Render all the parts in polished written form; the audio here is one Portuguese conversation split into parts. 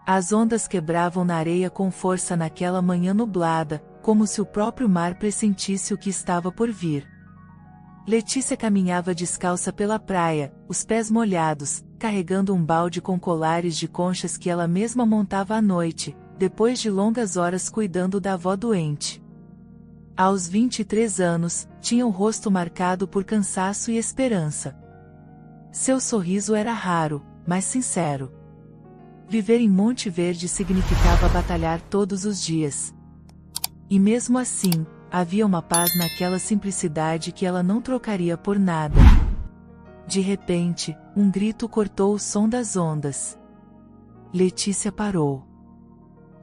As ondas quebravam na areia com força naquela manhã nublada, como se o próprio mar pressentisse o que estava por vir. Letícia caminhava descalça pela praia, os pés molhados, carregando um balde com colares de conchas que ela mesma montava à noite, depois de longas horas cuidando da avó doente. Aos 23 anos, tinha o rosto marcado por cansaço e esperança. Seu sorriso era raro, mas sincero. Viver em Monte Verde significava batalhar todos os dias. E mesmo assim, havia uma paz naquela simplicidade que ela não trocaria por nada. De repente, um grito cortou o som das ondas. Letícia parou.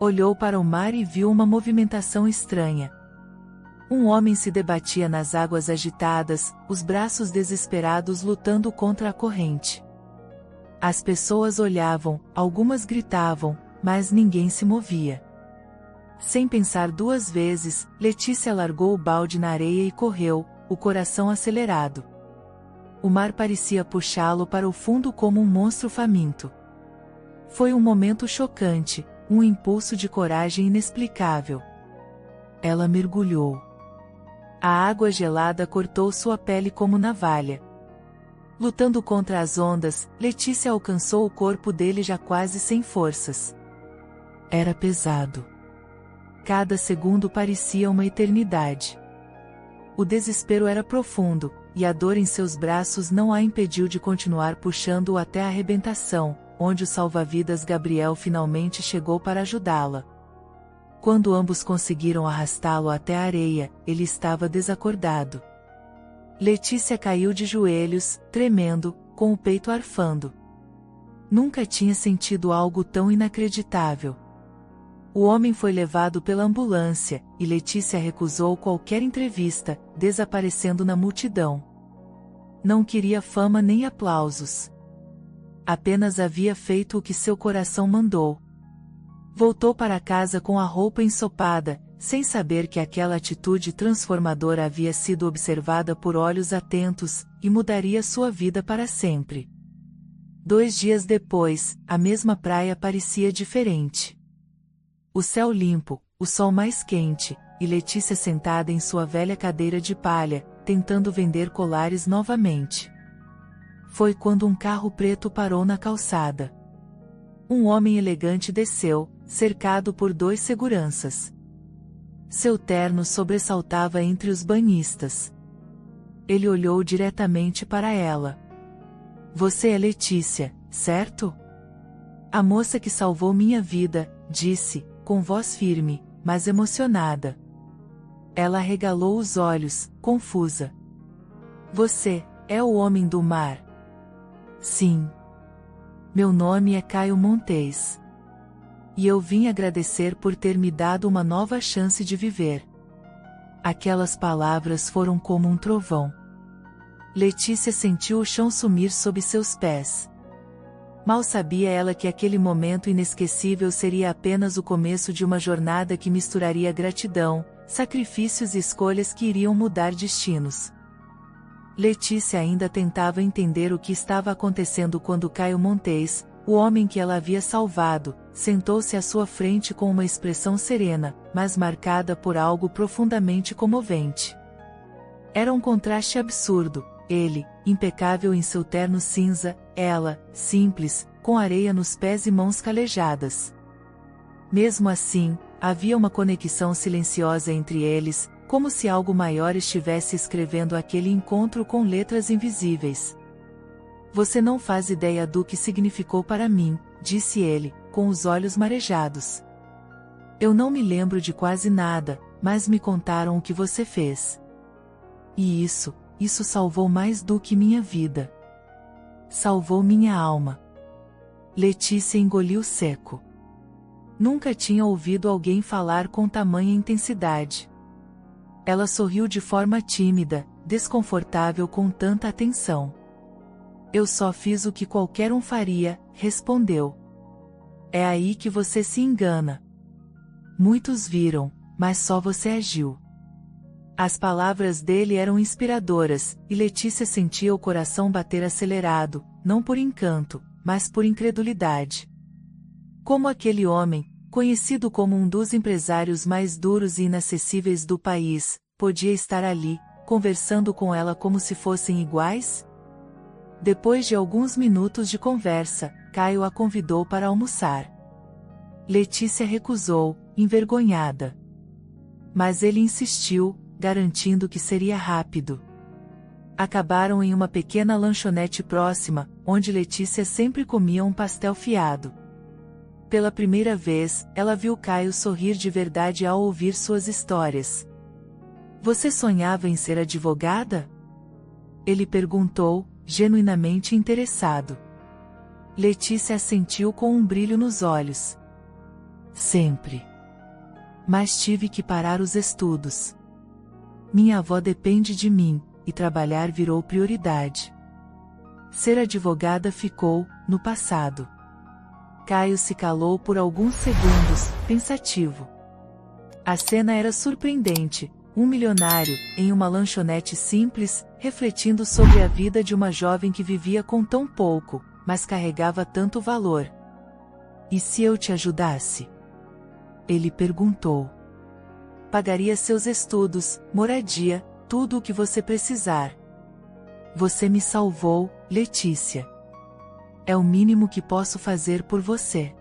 Olhou para o mar e viu uma movimentação estranha. Um homem se debatia nas águas agitadas, os braços desesperados lutando contra a corrente. As pessoas olhavam, algumas gritavam, mas ninguém se movia. Sem pensar duas vezes, Letícia largou o balde na areia e correu, o coração acelerado. O mar parecia puxá-lo para o fundo como um monstro faminto. Foi um momento chocante, um impulso de coragem inexplicável. Ela mergulhou. A água gelada cortou sua pele como navalha. Lutando contra as ondas, Letícia alcançou o corpo dele já quase sem forças. Era pesado. Cada segundo parecia uma eternidade. O desespero era profundo, e a dor em seus braços não a impediu de continuar puxando-o até a arrebentação, onde o salva-vidas Gabriel finalmente chegou para ajudá-la. Quando ambos conseguiram arrastá-lo até a areia, ele estava desacordado. Letícia caiu de joelhos, tremendo, com o peito arfando. Nunca tinha sentido algo tão inacreditável. O homem foi levado pela ambulância, e Letícia recusou qualquer entrevista, desaparecendo na multidão. Não queria fama nem aplausos. Apenas havia feito o que seu coração mandou. Voltou para casa com a roupa ensopada, sem saber que aquela atitude transformadora havia sido observada por olhos atentos, e mudaria sua vida para sempre. 2 dias depois, a mesma praia parecia diferente. O céu limpo, o sol mais quente, e Letícia sentada em sua velha cadeira de palha, tentando vender colares novamente. Foi quando um carro preto parou na calçada. Um homem elegante desceu, cercado por 2 seguranças. Seu terno sobressaltava entre os banhistas. Ele olhou diretamente para ela. Você é Letícia, certo? A moça que salvou minha vida, disse, com voz firme, mas emocionada. Ela arregalou os olhos, confusa. Você é o homem do mar? Sim. Meu nome é Caio Montes. E eu vim agradecer por ter me dado uma nova chance de viver. Aquelas palavras foram como um trovão. Letícia sentiu o chão sumir sob seus pés. Mal sabia ela que aquele momento inesquecível seria apenas o começo de uma jornada que misturaria gratidão, sacrifícios e escolhas que iriam mudar destinos. Letícia ainda tentava entender o que estava acontecendo quando Caio Montes, o homem que ela havia salvado, sentou-se à sua frente com uma expressão serena, mas marcada por algo profundamente comovente. Era um contraste absurdo, ele, impecável em seu terno cinza, ela, simples, com areia nos pés e mãos calejadas. Mesmo assim, havia uma conexão silenciosa entre eles, como se algo maior estivesse escrevendo aquele encontro com letras invisíveis. Você não faz ideia do que significou para mim, disse ele, com os olhos marejados. Eu não me lembro de quase nada, mas me contaram o que você fez. E isso salvou mais do que minha vida. Salvou minha alma. Letícia engoliu seco. Nunca tinha ouvido alguém falar com tamanha intensidade. Ela sorriu de forma tímida, desconfortável com tanta atenção. Eu só fiz o que qualquer um faria, respondeu. É aí que você se engana. Muitos viram, mas só você agiu. As palavras dele eram inspiradoras, e Letícia sentia o coração bater acelerado, não por encanto, mas por incredulidade. Como aquele homem, conhecido como um dos empresários mais duros e inacessíveis do país, podia estar ali, conversando com ela como se fossem iguais? Depois de alguns minutos de conversa, Caio a convidou para almoçar. Letícia recusou, envergonhada. Mas ele insistiu, garantindo que seria rápido. Acabaram em uma pequena lanchonete próxima, onde Letícia sempre comia um pastel fiado. Pela primeira vez, ela viu Caio sorrir de verdade ao ouvir suas histórias. Você sonhava em ser advogada? Ele perguntou, genuinamente interessado. Letícia assentiu com um brilho nos olhos. Sempre. Mas tive que parar os estudos. Minha avó depende de mim, e trabalhar virou prioridade. Ser advogada ficou, no passado. Caio se calou por alguns segundos, pensativo. A cena era surpreendente, um milionário, em uma lanchonete simples, refletindo sobre a vida de uma jovem que vivia com tão pouco, mas carregava tanto valor. E se eu te ajudasse? Ele perguntou. Pagaria seus estudos, moradia, tudo o que você precisar. Você me salvou, Letícia. É o mínimo que posso fazer por você.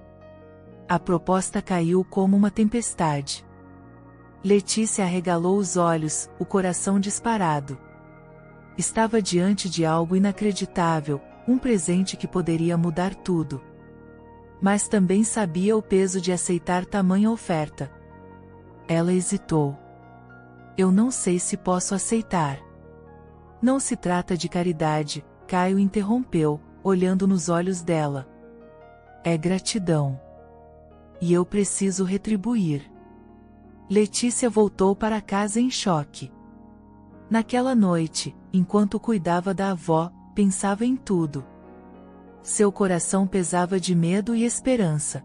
A proposta caiu como uma tempestade. Letícia arregalou os olhos, o coração disparado. Estava diante de algo inacreditável, um presente que poderia mudar tudo. Mas também sabia o peso de aceitar tamanha oferta. Ela hesitou. Eu não sei se posso aceitar. Não se trata de caridade, Caio interrompeu, olhando nos olhos dela. É gratidão. E eu preciso retribuir. Letícia voltou para casa em choque. Naquela noite, enquanto cuidava da avó, pensava em tudo. Seu coração pesava de medo e esperança.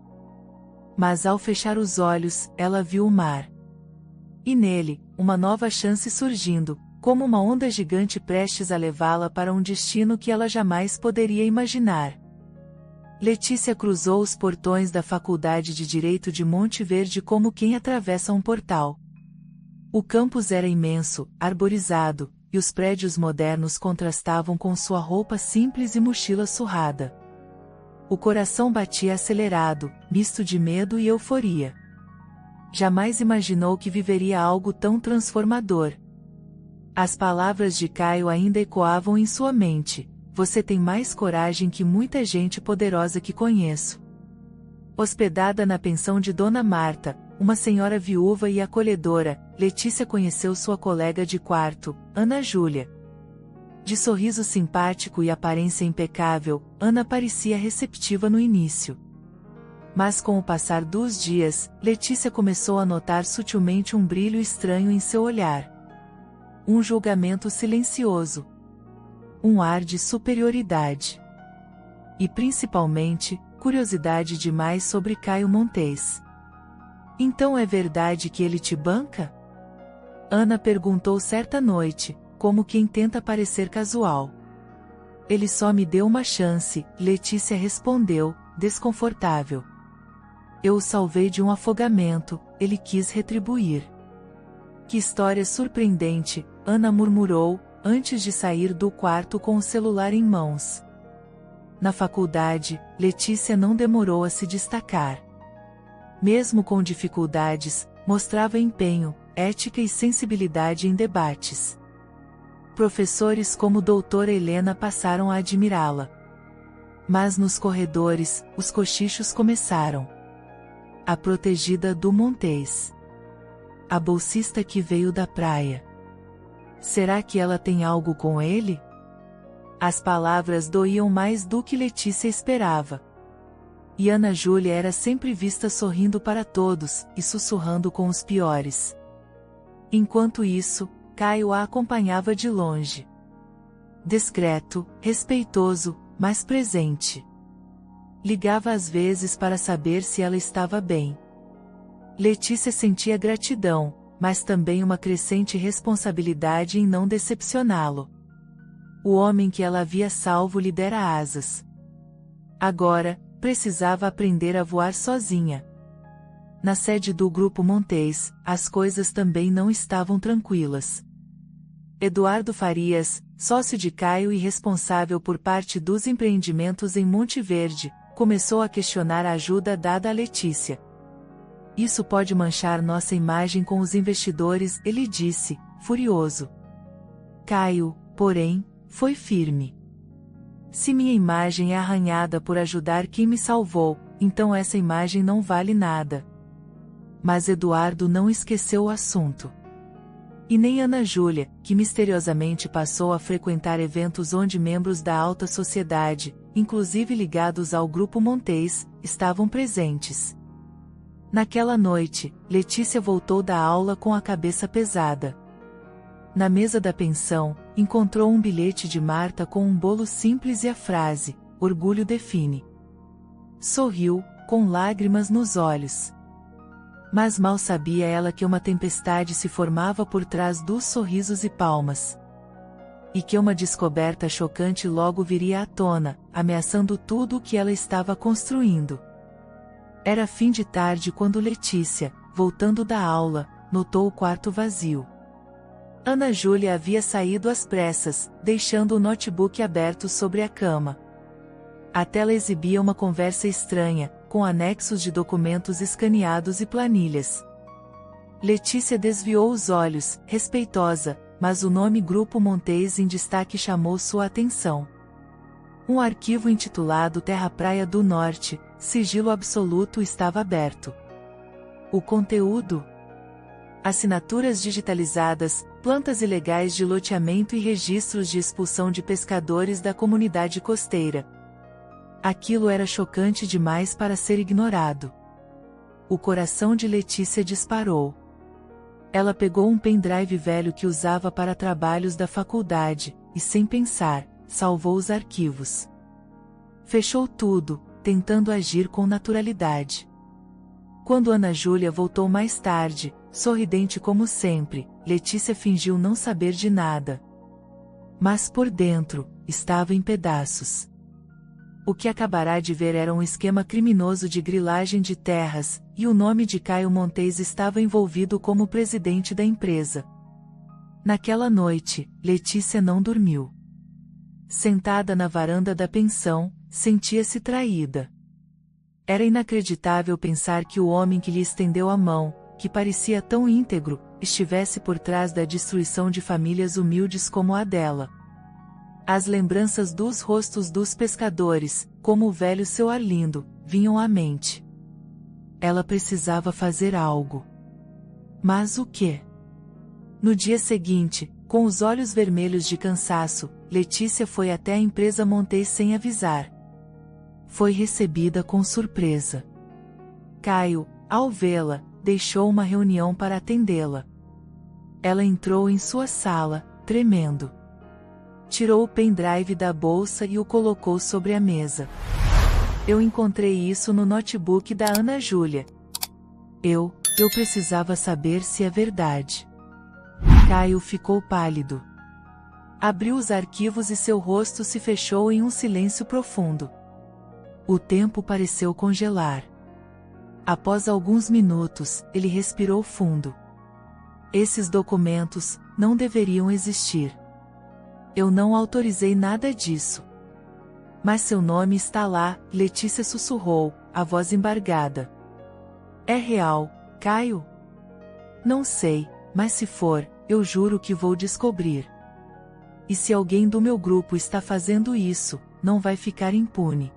Mas ao fechar os olhos, ela viu o mar. E nele, uma nova chance surgindo, como uma onda gigante prestes a levá-la para um destino que ela jamais poderia imaginar. Letícia cruzou os portões da Faculdade de Direito de Monte Verde como quem atravessa um portal. O campus era imenso, arborizado, e os prédios modernos contrastavam com sua roupa simples e mochila surrada. O coração batia acelerado, misto de medo e euforia. Jamais imaginou que viveria algo tão transformador. As palavras de Caio ainda ecoavam em sua mente. Você tem mais coragem que muita gente poderosa que conheço. Hospedada na pensão de Dona Marta, uma senhora viúva e acolhedora, Letícia conheceu sua colega de quarto, Ana Júlia. De sorriso simpático e aparência impecável, Ana parecia receptiva no início. Mas com o passar dos dias, Letícia começou a notar sutilmente um brilho estranho em seu olhar. Um julgamento silencioso. Um ar de superioridade. E principalmente, curiosidade demais sobre Caio Montes. Então é verdade que ele te banca? Ana perguntou certa noite, como quem tenta parecer casual. Ele só me deu uma chance, Letícia respondeu, desconfortável. Eu o salvei de um afogamento, ele quis retribuir. Que história surpreendente, Ana murmurou, antes de sair do quarto com o celular em mãos. Na faculdade, Letícia não demorou a se destacar. Mesmo com dificuldades, mostrava empenho, ética e sensibilidade em debates. Professores como doutora Helena passaram a admirá-la. Mas nos corredores, os cochichos começaram. A protegida do Montes. A bolsista que veio da praia. Será que ela tem algo com ele? As palavras doíam mais do que Letícia esperava. E Ana Júlia era sempre vista sorrindo para todos, e sussurrando com os piores. Enquanto isso, Caio a acompanhava de longe. Discreto, respeitoso, mas presente. Ligava às vezes para saber se ela estava bem. Letícia sentia gratidão, mas também uma crescente responsabilidade em não decepcioná-lo. O homem que ela havia salvo lhe dera asas. Agora, precisava aprender a voar sozinha. Na sede do Grupo Montes, as coisas também não estavam tranquilas. Eduardo Farias, sócio de Caio e responsável por parte dos empreendimentos em Monte Verde, começou a questionar a ajuda dada a Letícia. Isso pode manchar nossa imagem com os investidores, ele disse, furioso. Caio, porém, foi firme. Se minha imagem é arranhada por ajudar quem me salvou, então essa imagem não vale nada. Mas Eduardo não esqueceu o assunto. E nem Ana Júlia, que misteriosamente passou a frequentar eventos onde membros da alta sociedade, inclusive ligados ao Grupo Montes, estavam presentes. Naquela noite, Letícia voltou da aula com a cabeça pesada. Na mesa da pensão, encontrou um bilhete de Marta com um bolo simples e a frase, orgulho define. Sorriu, com lágrimas nos olhos. Mas mal sabia ela que uma tempestade se formava por trás dos sorrisos e palmas. E que uma descoberta chocante logo viria à tona, ameaçando tudo o que ela estava construindo. Era fim de tarde quando Letícia, voltando da aula, notou o quarto vazio. Ana Júlia havia saído às pressas, deixando o notebook aberto sobre a cama. A tela exibia uma conversa estranha, com anexos de documentos escaneados e planilhas. Letícia desviou os olhos, respeitosa, mas o nome Grupo Montes em destaque chamou sua atenção. Um arquivo intitulado Terra Praia do Norte, sigilo absoluto estava aberto. O conteúdo? Assinaturas digitalizadas, plantas ilegais de loteamento e registros de expulsão de pescadores da comunidade costeira. Aquilo era chocante demais para ser ignorado. O coração de Letícia disparou. Ela pegou um pendrive velho que usava para trabalhos da faculdade, e sem pensar, salvou os arquivos. Fechou tudo, tentando agir com naturalidade. Quando Ana Júlia voltou mais tarde, sorridente como sempre, Letícia fingiu não saber de nada. Mas por dentro, estava em pedaços. O que acabará de ver era um esquema criminoso de grilagem de terras, e o nome de Caio Montes estava envolvido como presidente da empresa. Naquela noite, Letícia não dormiu. Sentada na varanda da pensão, sentia-se traída. Era inacreditável pensar que o homem que lhe estendeu a mão, que parecia tão íntegro, estivesse por trás da destruição de famílias humildes como a dela. As lembranças dos rostos dos pescadores, como o velho seu Arlindo, vinham à mente. Ela precisava fazer algo. Mas o quê? No dia seguinte, com os olhos vermelhos de cansaço, Letícia foi até a empresa Montes sem avisar. Foi recebida com surpresa. Caio, ao vê-la, deixou uma reunião para atendê-la. Ela entrou em sua sala, tremendo. Tirou o pendrive da bolsa e o colocou sobre a mesa. Eu encontrei isso no notebook da Ana Júlia. Eu precisava saber se é verdade. Caio ficou pálido. Abriu os arquivos e seu rosto se fechou em um silêncio profundo. O tempo pareceu congelar. Após alguns minutos, ele respirou fundo. Esses documentos não deveriam existir. Eu não autorizei nada disso. Mas seu nome está lá, Letícia sussurrou, a voz embargada. É real, Caio? Não sei, mas se for, eu juro que vou descobrir. E se alguém do meu grupo está fazendo isso, não vai ficar impune.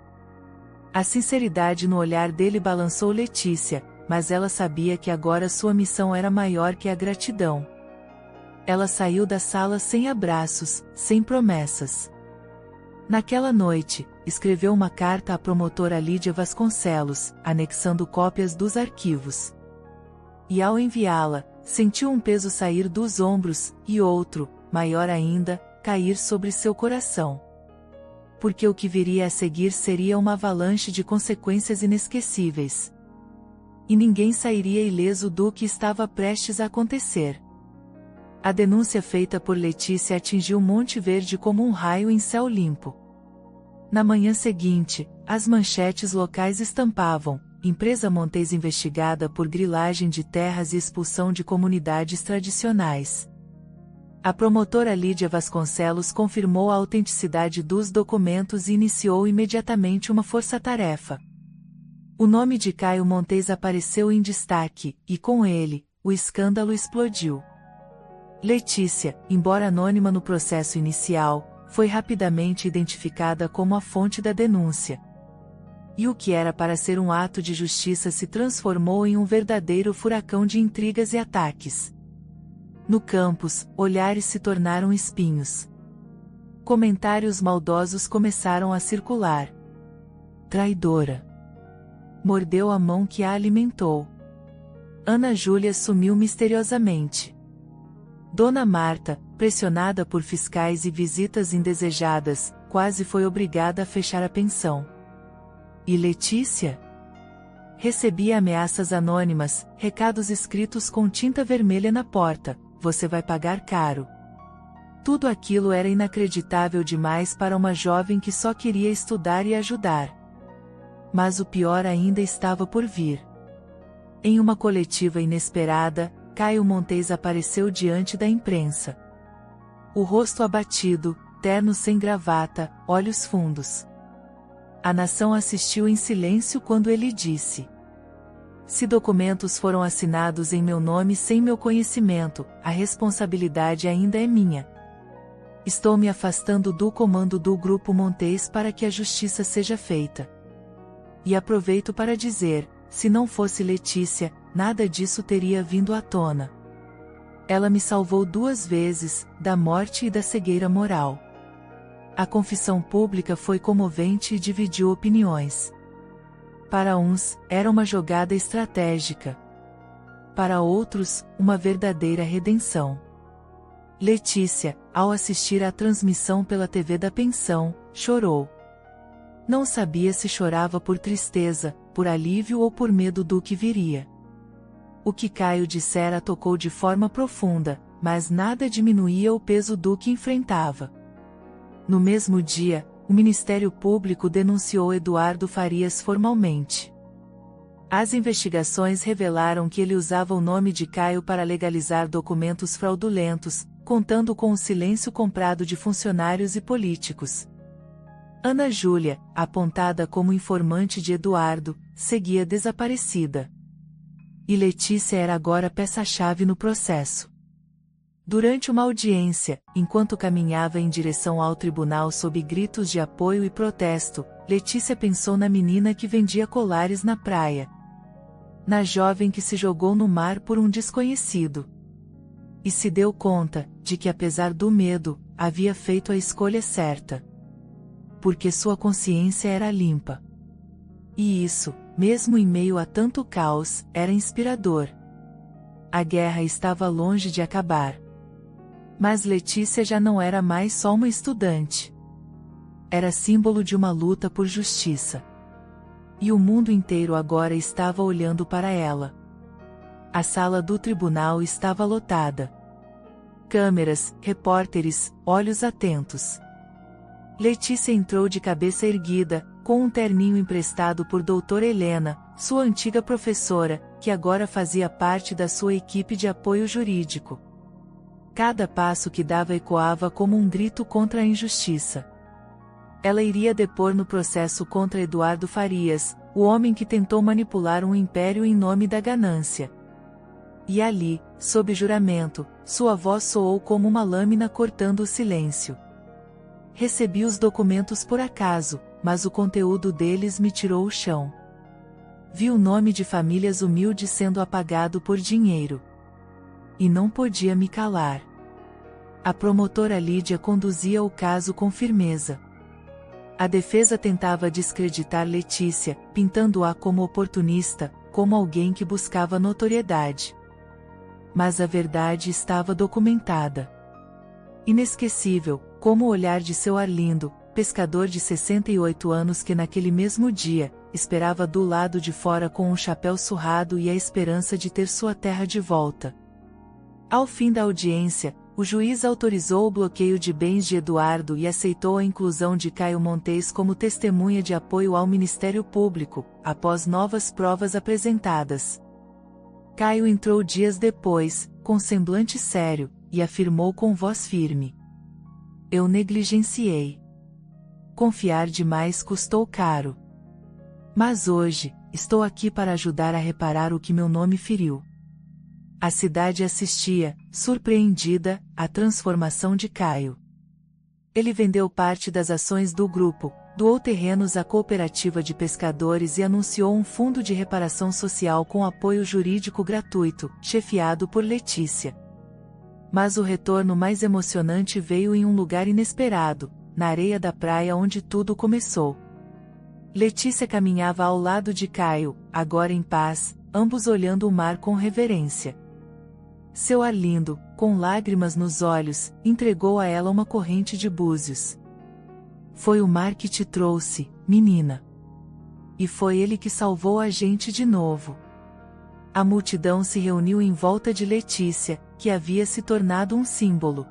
A sinceridade no olhar dele balançou Letícia, mas ela sabia que agora sua missão era maior que a gratidão. Ela saiu da sala sem abraços, sem promessas. Naquela noite, escreveu uma carta à promotora Lídia Vasconcelos, anexando cópias dos arquivos. E ao enviá-la, sentiu um peso sair dos ombros, e outro, maior ainda, cair sobre seu coração. Porque o que viria a seguir seria uma avalanche de consequências inesquecíveis. E ninguém sairia ileso do que estava prestes a acontecer. A denúncia feita por Letícia atingiu Monte Verde como um raio em céu limpo. Na manhã seguinte, as manchetes locais estampavam: Empresa Montes investigada por grilagem de terras e expulsão de comunidades tradicionais. A promotora Lídia Vasconcelos confirmou a autenticidade dos documentos e iniciou imediatamente uma força-tarefa. O nome de Caio Montes apareceu em destaque, e com ele, o escândalo explodiu. Letícia, embora anônima no processo inicial, foi rapidamente identificada como a fonte da denúncia. E o que era para ser um ato de justiça se transformou em um verdadeiro furacão de intrigas e ataques. No campus, olhares se tornaram espinhos. Comentários maldosos começaram a circular. Traidora. Mordeu a mão que a alimentou. Ana Júlia sumiu misteriosamente. Dona Marta, pressionada por fiscais e visitas indesejadas, quase foi obrigada a fechar a pensão. E Letícia? Recebia ameaças anônimas, recados escritos com tinta vermelha na porta: você vai pagar caro. Tudo aquilo era inacreditável demais para uma jovem que só queria estudar e ajudar. Mas o pior ainda estava por vir. Em uma coletiva inesperada, Caio Montes apareceu diante da imprensa. O rosto abatido, terno sem gravata, olhos fundos. A nação assistiu em silêncio quando ele disse: se documentos foram assinados em meu nome sem meu conhecimento, a responsabilidade ainda é minha. Estou me afastando do comando do Grupo Montes para que a justiça seja feita. E aproveito para dizer, se não fosse Letícia, nada disso teria vindo à tona. Ela me salvou 2 vezes, da morte e da cegueira moral. A confissão pública foi comovente e dividiu opiniões. Para uns, era uma jogada estratégica. Para outros, uma verdadeira redenção. Letícia, ao assistir à transmissão pela TV da pensão, chorou. Não sabia se chorava por tristeza, por alívio ou por medo do que viria. O que Caio dissera tocou de forma profunda, mas nada diminuía o peso do que enfrentava. No mesmo dia, o Ministério Público denunciou Eduardo Farias formalmente. As investigações revelaram que ele usava o nome de Caio para legalizar documentos fraudulentos, contando com o silêncio comprado de funcionários e políticos. Ana Júlia, apontada como informante de Eduardo, seguia desaparecida. E Letícia era agora peça-chave no processo. Durante uma audiência, enquanto caminhava em direção ao tribunal sob gritos de apoio e protesto, Letícia pensou na menina que vendia colares na praia. Na jovem que se jogou no mar por um desconhecido. E se deu conta, de que apesar do medo, havia feito a escolha certa. Porque sua consciência era limpa. E isso, mesmo em meio a tanto caos, era inspirador. A guerra estava longe de acabar. Mas Letícia já não era mais só uma estudante. Era símbolo de uma luta por justiça. E o mundo inteiro agora estava olhando para ela. A sala do tribunal estava lotada. Câmeras, repórteres, olhos atentos. Letícia entrou de cabeça erguida, com um terninho emprestado por doutora Helena, sua antiga professora, que agora fazia parte da sua equipe de apoio jurídico. Cada passo que dava ecoava como um grito contra a injustiça. Ela iria depor no processo contra Eduardo Farias, o homem que tentou manipular um império em nome da ganância. E ali, sob juramento, sua voz soou como uma lâmina cortando o silêncio. Recebi os documentos por acaso, mas o conteúdo deles me tirou o chão. Vi o nome de famílias humildes sendo apagado por dinheiro. E não podia me calar. A promotora Lídia conduzia o caso com firmeza. A defesa tentava descreditar Letícia, pintando-a como oportunista, como alguém que buscava notoriedade. Mas a verdade estava documentada. Inesquecível, como o olhar de seu Arlindo, pescador de 68 anos que naquele mesmo dia, esperava do lado de fora com um chapéu surrado e a esperança de ter sua terra de volta. Ao fim da audiência, O juiz autorizou o bloqueio de bens de Eduardo e aceitou a inclusão de Caio Montes como testemunha de apoio ao Ministério Público, após novas provas apresentadas. Caio entrou dias depois, com semblante sério, e afirmou com voz firme: "Eu negligenciei. Confiar demais custou caro. Mas hoje, estou aqui para ajudar a reparar o que meu nome feriu." A cidade assistia, surpreendida, à transformação de Caio. Ele vendeu parte das ações do grupo, doou terrenos à cooperativa de pescadores e anunciou um fundo de reparação social com apoio jurídico gratuito, chefiado por Letícia. Mas o retorno mais emocionante veio em um lugar inesperado, na areia da praia onde tudo começou. Letícia caminhava ao lado de Caio, agora em paz, ambos olhando o mar com reverência. Seu Arlindo, com lágrimas nos olhos, entregou a ela uma corrente de búzios. "Foi o mar que te trouxe, menina. E foi ele que salvou a gente de novo." A multidão se reuniu em volta de Letícia, que havia se tornado um símbolo.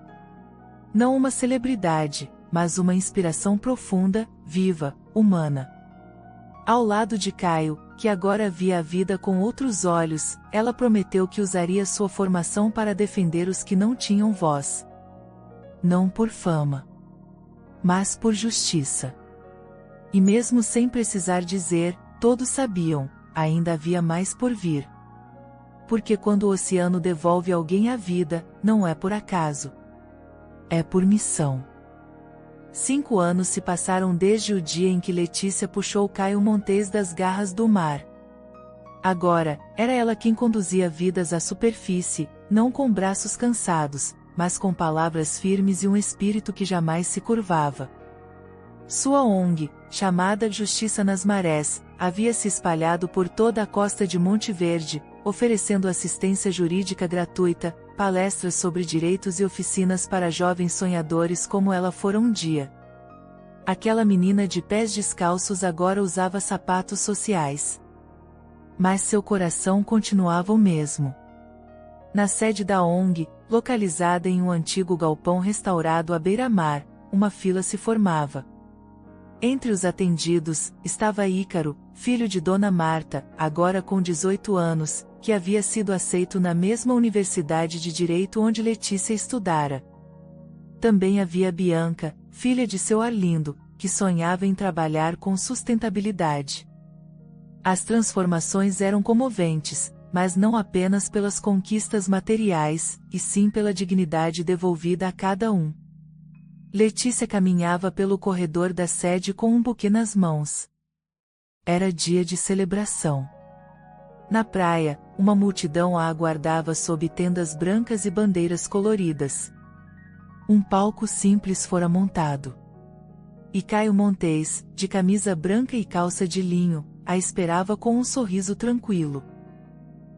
Não uma celebridade, mas uma inspiração profunda, viva, humana. Ao lado de Caio, que agora via a vida com outros olhos, ela prometeu que usaria sua formação para defender os que não tinham voz. Não por fama, mas por justiça. E mesmo sem precisar dizer, todos sabiam, ainda havia mais por vir. Porque quando o oceano devolve alguém a vida, não é por acaso. É por missão. 5 anos se passaram desde o dia em que Letícia puxou Caio Montes das garras do mar. Agora, era ela quem conduzia vidas à superfície, não com braços cansados, mas com palavras firmes e um espírito que jamais se curvava. Sua ONG, chamada Justiça nas Marés, havia se espalhado por toda a costa de Monte Verde, oferecendo assistência jurídica gratuita, palestras sobre direitos e oficinas para jovens sonhadores como ela fora um dia. Aquela menina de pés descalços agora usava sapatos sociais. Mas seu coração continuava o mesmo. Na sede da ONG, localizada em um antigo galpão restaurado à beira-mar, uma fila se formava. Entre os atendidos, estava Ícaro, filho de Dona Marta, agora com 18 anos, que havia sido aceito na mesma universidade de direito onde Letícia estudara. Também havia Bianca, filha de seu Arlindo, que sonhava em trabalhar com sustentabilidade. As transformações eram comoventes, mas não apenas pelas conquistas materiais, e sim pela dignidade devolvida a cada um. Letícia caminhava pelo corredor da sede com um buquê nas mãos. Era dia de celebração. Na praia, uma multidão a aguardava sob tendas brancas e bandeiras coloridas. Um palco simples fora montado. E Caio Montes, de camisa branca e calça de linho, a esperava com um sorriso tranquilo.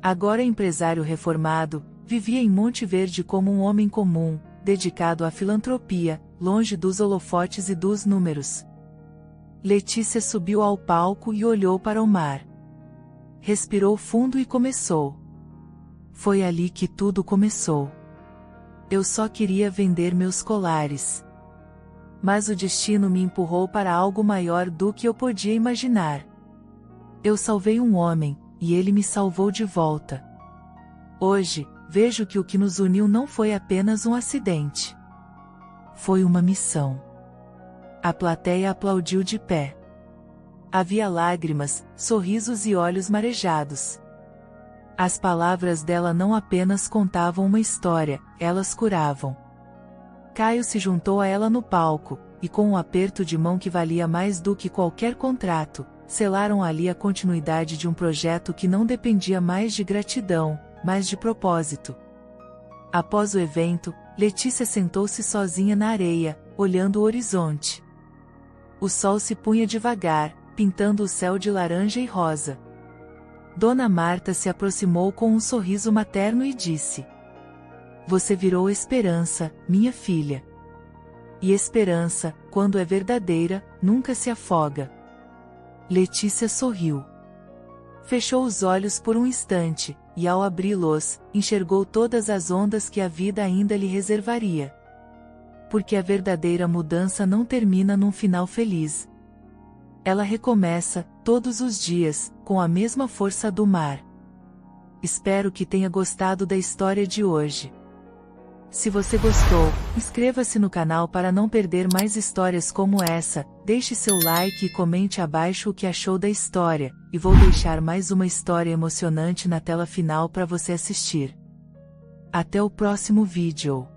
Agora empresário reformado, vivia em Monte Verde como um homem comum, dedicado à filantropia, longe dos holofotes e dos números. Letícia subiu ao palco e olhou para o mar. Respirou fundo e começou. Foi ali que tudo começou. Eu só queria vender meus colares. Mas o destino me empurrou para algo maior do que eu podia imaginar. Eu salvei um homem, e ele me salvou de volta. Hoje, vejo que o que nos uniu não foi apenas um acidente. Foi uma missão. A plateia aplaudiu de pé. Havia lágrimas, sorrisos e olhos marejados. As palavras dela não apenas contavam uma história, elas curavam. Caio se juntou a ela no palco, e com um aperto de mão que valia mais do que qualquer contrato, selaram ali a continuidade de um projeto que não dependia mais de gratidão, mas de propósito. Após o evento, Letícia sentou-se sozinha na areia, olhando o horizonte. O sol se punha devagar, pintando o céu de laranja e rosa. Dona Marta se aproximou com um sorriso materno e disse: "Você virou esperança, minha filha. E esperança, quando é verdadeira, nunca se afoga." Letícia sorriu. Fechou os olhos por um instante, e ao abri-los, enxergou todas as ondas que a vida ainda lhe reservaria. Porque a verdadeira mudança não termina num final feliz. Ela recomeça, todos os dias, com a mesma força do mar. Espero que tenha gostado da história de hoje. Se você gostou, inscreva-se no canal para não perder mais histórias como essa, deixe seu like e comente abaixo o que achou da história, e vou deixar mais uma história emocionante na tela final para você assistir. Até o próximo vídeo.